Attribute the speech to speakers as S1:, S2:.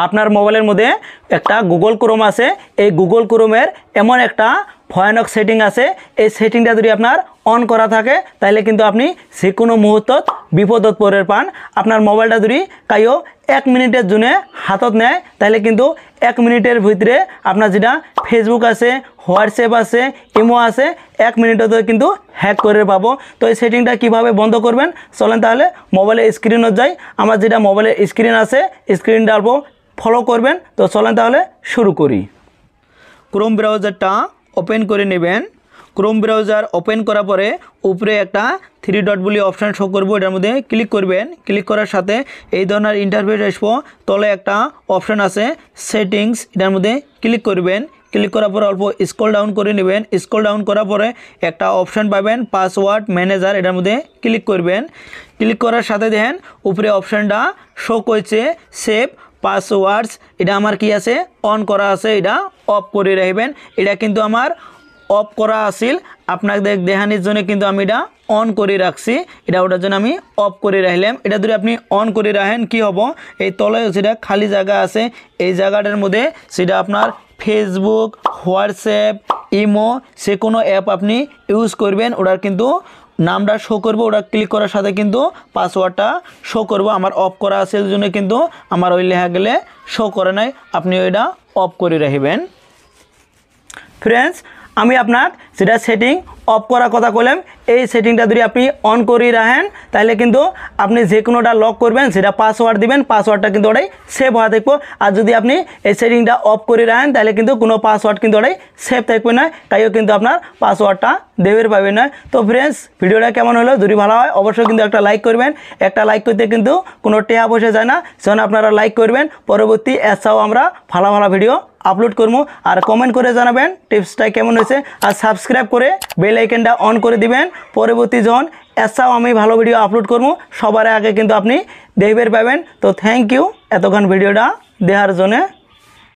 S1: আপনার মোবাইলের মধ্যে একটা গুগল ক্রোম আছে, এই গুগল ক্রোমের এমন একটা ভয়ানক সেটিং আছে, এই সেটিংটা যদি আপনার অন করা থাকে তাহলে কিন্তু আপনি যে কোনো মুহূর্তত বিপদত পড়ে পান। আপনার মোবাইলটা যদি কাইও 1 মিনিটের জন্য হাতত নেয় তাহলে কিন্তু 1 মিনিটের ভিতরে আপনার যেটা ফেসবুক আছে, হোয়াটসঅ্যাপ আছে, ইমো আছে, 1 মিনিটতে কিন্তু হ্যাক করে পাবো। তো এই সেটিংটা কিভাবে বন্ধ করবেন চলেন তাহলে মোবাইলের স্ক্রিনত যাই। আমার যেটা মোবাইলের স্ক্রিন আছে স্ক্রিনটা অল্প ফলো করবেন। তো চলেন তাহলে শুরু করি। ক্রোম ব্রাউজারটা ওপেন করে নেবেন। ক্রোম ব্রাউজার ওপেন করার পরে উপরে একটা 3 ডট বলে অপশান শো করবো, এটার মধ্যে ক্লিক করবেন। ক্লিক করার সাথে এই ধরনের ইন্টারফেস আসবো। তলে একটা অপশান আছে সেটিংস, এটার মধ্যে ক্লিক করবেন। ক্লিক করার পরে অল্প স্ক্রল ডাউন করে নেবেন। স্ক্রল ডাউন করার পরে একটা অপশান পাবেন পাসওয়ার্ড ম্যানেজার, এটার মধ্যে ক্লিক করবেন। ক্লিক করার সাথে দেখেন উপরে অপশানটা শো করছে সেভ পাসওয়ার্ডস, এটা আমার কি আছে অন করা আছে, এটা অফ করে রাখবেন। এটা কিন্তু আমার অফ করা আছিল, আপনাদের দেখানোর জন্য কিন্তু আমি এটা অন করে রাখছি। এটা ওটার জন্য আমি অফ করে রাখলাম। এটা যদি আপনি অন করে রাখেন কি হব, এই তলে যেটা খালি জায়গা আছে এই জায়গাটার মধ্যে সেটা আপনার ফেসবুক, হোয়াটসঅ্যাপ, ইমো যে কোনো অ্যাপ আপনি ইউজ করবেন ওটার কিন্তু নামটা শো করবো। ওটা ক্লিক করার সাথে কিন্তু পাসওয়ার্ডটা শো করবো। আমার অফ করা আছে জন্য কিন্তু আমার ওই লেখা গেলে শো করে নাই, আপনি ওইটা অফ করে রাখবেন। ফ্রেন্ডস, আমি আপনার যেটা সেটিং অফ করার কথা বললাম এই সেটিংটা যদি আপনি অন করে রাখেন তাহলে কিন্তু আপনি যে কোনোটা লক করবেন সেটা পাসওয়ার্ড দিবেন, পাসওয়ার্ডটা কিন্তু ওটাই সেভ হওয়া থাকবো। আর যদি আপনি এই সেটিংটা অফ করে রাখেন তাহলে কিন্তু কোনো পাসওয়ার্ড কিন্তু ওটাই সেভ থাকবে না, তাইও কিন্তু আপনার পাসওয়ার্ডটা দেবের পাবে না। তো ফ্রেন্ডস, ভিডিওটা কেমন হলো যদি ভালো হয় অবশ্যই কিন্তু একটা লাইক করবেন। একটা লাইক করতে কিন্তু কোনো টেহা বসে যায় না, সেজন্য আপনারা লাইক করবেন। পরবর্তী এছাড়াও আমরা ভালো ভালো ভিডিও আপলোড করবো। আর কমেন্ট করে জানাবেন টিপসটা কেমন হয়েছে। আর সাবস্ক্রাইব করে বেল আইকনটা অন করে দিবেন। পরবর্তী যখন এছাড়াও আমি ভালো ভিডিও আপলোড করবো সবার আগে কিন্তু আপনি দেখবেন পাবেন। তো থ্যাংক ইউ এতক্ষণ ভিডিওটা দেখার জন্য।